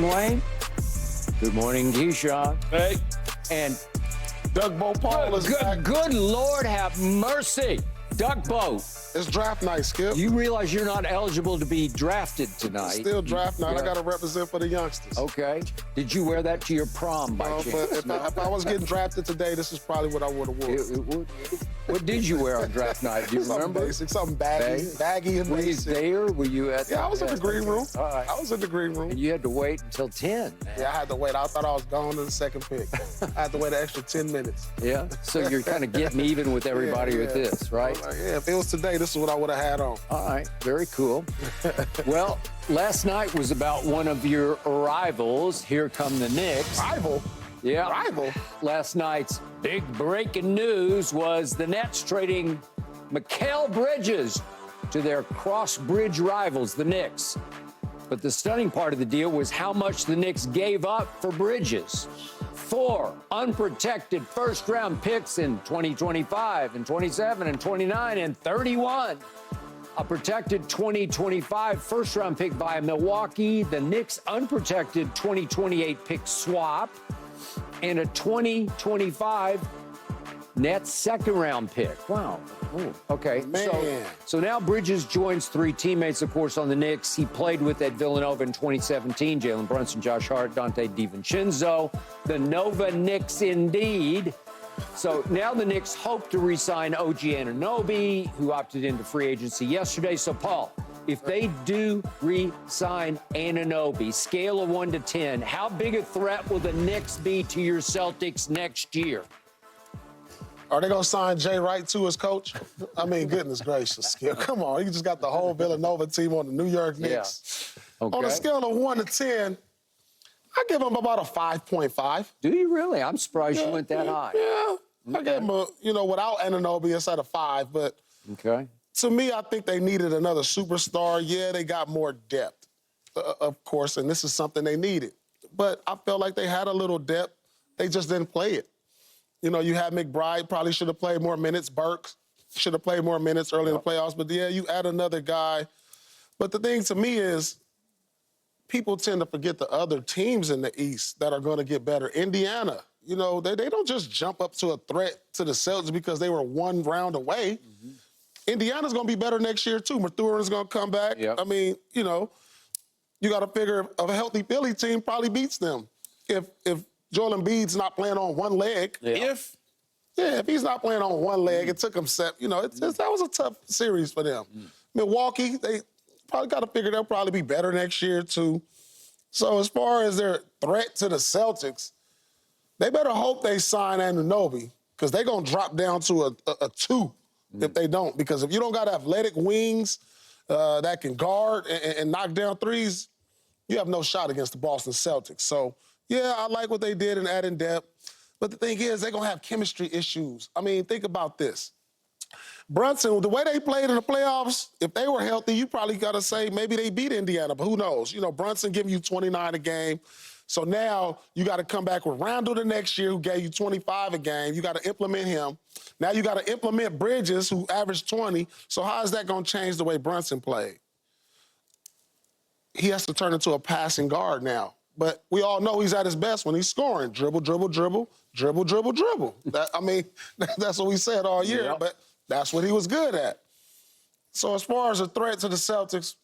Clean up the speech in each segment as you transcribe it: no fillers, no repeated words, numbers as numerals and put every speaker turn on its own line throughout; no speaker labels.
morning, Wayne. Good morning, Keyshawn.
Hey.
And
Doug Bo Paul is back.
good Lord have mercy. Doug Bo.
It's draft night, Skip.
You realize you're not eligible to be drafted tonight.
Still draft night.
Yeah.
I got to represent for the youngsters.
Okay. Did you wear that to your prom by chance?
But if I was getting drafted today, this is probably what I would have worn.
What did you wear on draft night? Do you
Something
remember?
basic, something baggy and
Were you
basic.
there? Were you at
Yeah, I was in the green room.
All right.
I was in the green room.
And you had to wait until 10. Man.
Yeah, I had to wait. I thought I was gone to the second pick. I had to wait an extra 10 minutes.
Yeah? So you're kind of getting even with everybody with
Yeah.
this, right?
Like, yeah, if it was today, this is what I would have had on.
All right, very cool. Well, last night was about one of your rivals. Here come the Knicks.
Rival?
Yeah.
Rival?
Last night's big breaking news was the Nets trading Mikal Bridges to their cross-bridge rivals, the Knicks. But the stunning part of the deal was how much the Knicks gave up for Bridges. 4 unprotected first-round picks in 2025 and 27 and 29 and 31. A protected 2025 first-round pick by Milwaukee, the Knicks' unprotected 2028 pick swap, and a 2025 Nets second-round pick. Wow. Ooh, okay.
Man.
So now Bridges joins 3 teammates, of course, on the Knicks. He played with at Villanova in 2017. Jalen Brunson, Josh Hart, Dante DiVincenzo. The Nova Knicks indeed. So now the Knicks hope to re-sign OG Anunoby, who opted into free agency yesterday. So, Paul, if they do re-sign Anunoby, scale of 1 to 10, how big a threat will the Knicks be to your Celtics next year?
Are they going to sign Jay Wright too as coach? I mean, goodness gracious, Skip. Come on. You just got the whole Villanova team on the New York Knicks.
Yeah. Okay.
On a scale of 1 to 10, I give them about a 5.5.
Do you really? I'm surprised you went that high.
Yeah. I gave them without Anunoby, it's at a 5. But
Okay.
to me, I think they needed another superstar. Yeah, they got more depth, of course, and this is something they needed. But I felt like they had a little depth. They just didn't play it. You had McBride, probably should have played more minutes. Burks should have played more minutes early in the playoffs. But, yeah, you add another guy. But the thing to me is people tend to forget the other teams in the East that are going to get better. Indiana, they don't just jump up to a threat to the Celtics because they were 1 round away. Mm-hmm. Indiana's going to be better next year, too. Mathurin's going to come back.
Yep.
I mean, you got to figure a healthy Philly team probably beats them. If Joel Embiid's not playing on one leg.
Yeah.
If he's not playing on one leg, it took him that was a tough series for them. Milwaukee, they probably got to figure they'll probably be better next year, too. So as far as their threat to the Celtics, they better hope they sign Anunoby because they're going to drop down to a 2 if they don't. Because if you don't got athletic wings that can guard and knock down threes, you have no shot against the Boston Celtics. So, yeah, I like what they did in adding depth. But the thing is, they're going to have chemistry issues. I mean, think about this. Brunson, the way they played in the playoffs, if they were healthy, you probably got to say maybe they beat Indiana, but who knows? Brunson giving you 29 a game. So now you got to come back with Randall the next year, who gave you 25 a game. You got to implement him. Now you got to implement Bridges, who averaged 20. So how is that going to change the way Brunson played? He has to turn into a passing guard now. But we all know he's at his best when he's scoring. Dribble, dribble, dribble, dribble, dribble, dribble. That's what we said all year,
Yep.
but that's what he was good at. So as far as a threat to the Celtics,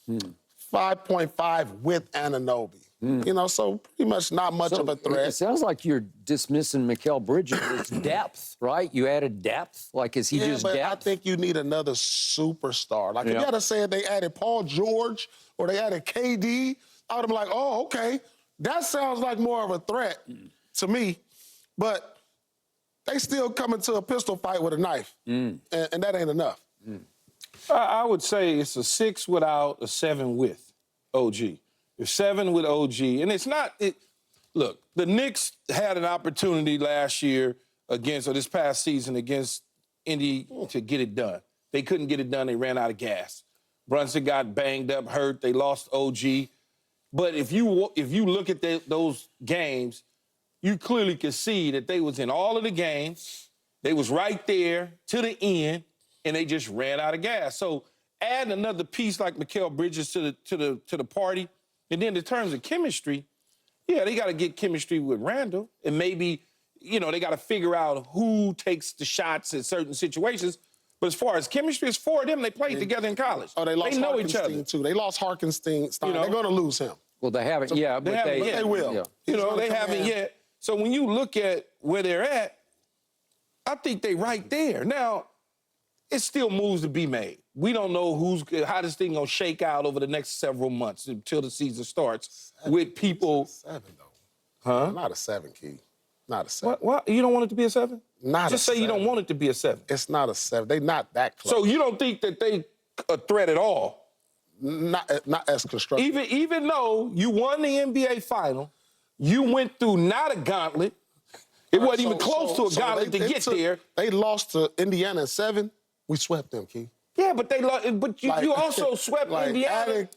5.5 with Anunoby. So pretty much not much of a threat.
It sounds like you're dismissing Mikal Bridges as depth, right? You added depth? Like, is he just
but
depth?
I think you need another superstar. Like, if you had to say they added Paul George or they added KD, I would have been like, oh, okay. That sounds like more of a threat to me. But they still come into a pistol fight with a knife, and that ain't enough.
I would say it's a 6 without, a 7 with OG. It's 7 with OG. And it's not look, the Knicks had an opportunity last year this past season against Indy to get it done. They couldn't get it done. They ran out of gas. Brunson got banged up, hurt. They lost OG. But if you look at those games, you clearly could see that they was in all of the games. They was right there to the end, and they just ran out of gas. So adding another piece like Mikal Bridges to the party, And then in terms of chemistry, yeah, they got to get chemistry with Randall. And maybe, they got to figure out who takes the shots in certain situations. But as far as chemistry, it's four of them. They played together in college.
Oh, they lost
know each other.
Harkenstein, too. They lost Harkenstein. They're going to lose him.
Well, they haven't, but
they
will.
Yeah.
They haven't yet. So when you look at where they're at, I think they're right there. Now, it's still moves to be made. We don't know how this thing gonna shake out over the next several months until the season starts with people.
7, though.
Huh?
Not a 7, Key. Not a 7.
What? You don't want it to be a 7?
Not
Just
a
say you
7.
don't want it to be a 7.
It's not a 7. They're not that close.
So you don't think that they a threat at all?
Not as constructive.
Even though you won the NBA final, you went through not a gauntlet. It wasn't even close to a gauntlet to get there.
They lost to Indiana in 7. We swept them, Key.
Yeah, but you also swept Indiana.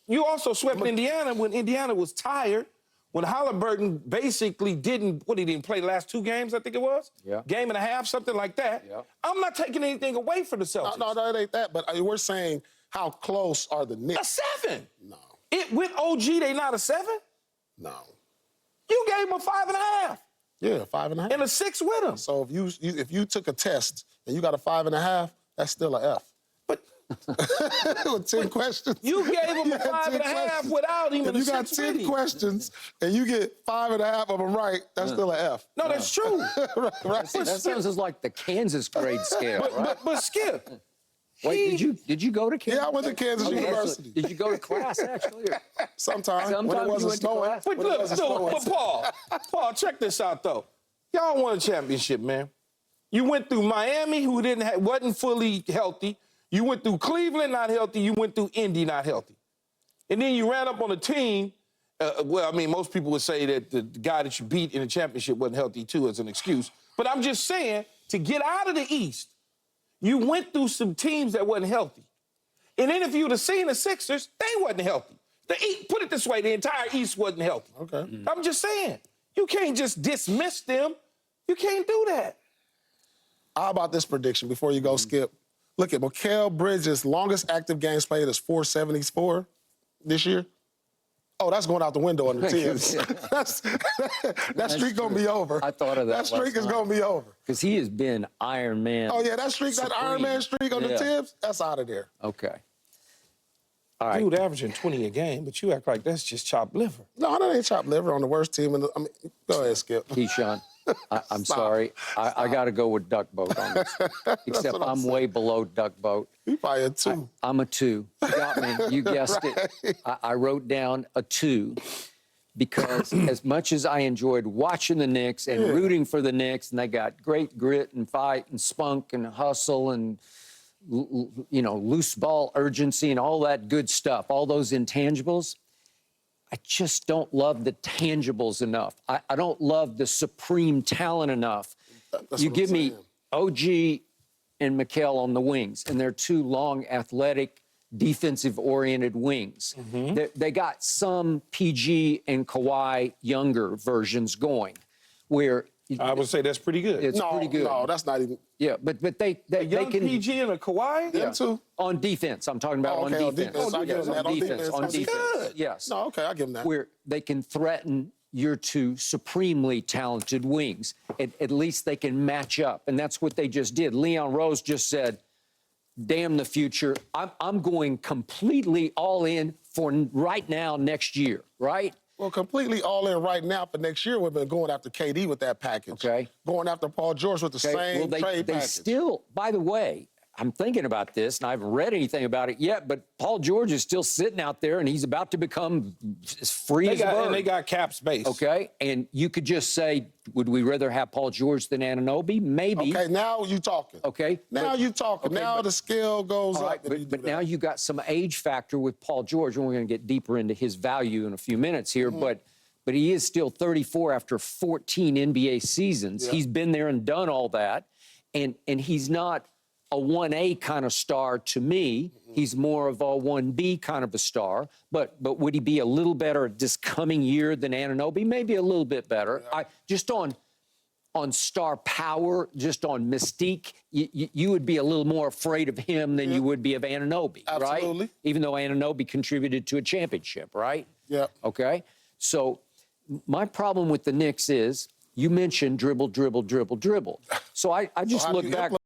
You also swept Indiana when Indiana was tired. When Halliburton basically he didn't play the last 2 games, I think it was?
Yeah.
Game and a half, something like that.
Yeah.
I'm not taking anything away from the Celtics.
No, it ain't that. But we're saying how close are the
A
Knicks?
7.
No.
With OG, they not a 7?
No.
You gave them a 5.5.
Yeah, 5.5.
And a 6 with them.
So if you took a test and you got a 5.5, that's still an F.
But
With 10 questions.
you gave them a
had 10
5.5
questions.
without even
If
a
you got
6
10
with him.
questions and you get 5.5 of them right, that's still an F.
No, that's true.
right.
That sounds like the Kansas grade scale, right?
But Skip.
Wait, did you go to Kansas?
Yeah, I went to Kansas
Okay,
University.
Did you go to class, actually? or-
Sometime when it
Sometimes you
wasn't
went to
snowing.
class.
But
When it
look,
wasn't snowing.
but Paul, check this out though. Y'all won a championship, man. You went through Miami, who wasn't fully healthy. You went through Cleveland, not healthy. You went through Indy, not healthy. And then you ran up on a team. Most people would say that the guy that you beat in the championship wasn't healthy too as an excuse. But I'm just saying, to get out of the East, you went through some teams that wasn't healthy. And then if you would have seen the Sixers, they wasn't healthy. Put it this way, the entire East wasn't healthy.
Okay.
I'm just saying, you can't just dismiss them. You can't do that.
How about this prediction before you go, Skip? Look at Mikal Bridges' longest active games played is 474 this year. Oh, that's going out the window on the Tibbs. that streak going to be over.
I thought of that
That streak is
last
going to be over.
Because he has been Iron Man.
Oh, yeah, that streak, that Iron Man streak on the
Yeah.
Tibbs, that's out of there.
Okay. All right.
Dude averaging 20 a game, but you act like that's just chopped liver.
No, that ain't chopped liver on the worst team. Go ahead, Skip.
Keyshawn, I'm
Stop.
sorry. I got to go with Duck Boat on this. Except
what I'm
I'm way below Duck Boat.
You probably a 2.
I'm a 2. You got me. You guessed it. I wrote down a 2 because as much as I enjoyed watching the Knicks and rooting for the Knicks, and they got great grit and fight and spunk and hustle and loose ball urgency and all that good stuff, all those intangibles, I just don't love the tangibles enough. I don't love the supreme talent enough.
That's
You
what I'm
give me
saying.
OG and Mikal on the wings, and they're 2 long, athletic, defensive-oriented wings. They got some PG and Kawhi younger versions going, where
I would say that's pretty good.
it's pretty good.
No, that's not even.
Yeah, but they
Young
can
PG and a Kawhi?
Them two?
on defense. I'm talking about
Oh, okay,
on defense.
I give them that.
On defense. On
that's
defense.
good.
Yes.
No, okay, I give them that.
Where they can threaten your 2 supremely talented wings. At least they can match up, and that's what they just did. Leon Rose just said, damn the future. I'm going completely all in for right now, next year, right?
Well, completely all in right now for next year, we've been going after KD with that package.
Okay.
Going after Paul George with the same trade
they
package.
still, by the way, I'm thinking about this, and I haven't read anything about it yet, but Paul George is still sitting out there, and he's about to become as free as a bird.
And they got cap space.
Okay, and you could just say, would we rather have Paul George than Anunoby? Maybe.
Okay, now you talking.
Okay.
Now you talking.
okay,
now
but-
the scale goes
All
up.
right,
if you do
but
that.
now you got some age factor with Paul George, and we're going to get deeper into his value in a few minutes here, but he is still 34 after 14 NBA seasons.
Yeah.
He's been there and done all that, and he's not a 1A kind of star to me. He's more of a 1B kind of a star. But would he be a little better this coming year than Anunoby? Maybe a little bit better. Just on on star power, just on mystique, you would be a little more afraid of him than you would be of Anunoby, right?
Absolutely.
Even though Anunoby contributed to a championship, right?
Yeah.
Okay. So my problem with the Knicks is you mentioned dribble, dribble, dribble, dribble. So I just
how do
look
you
back.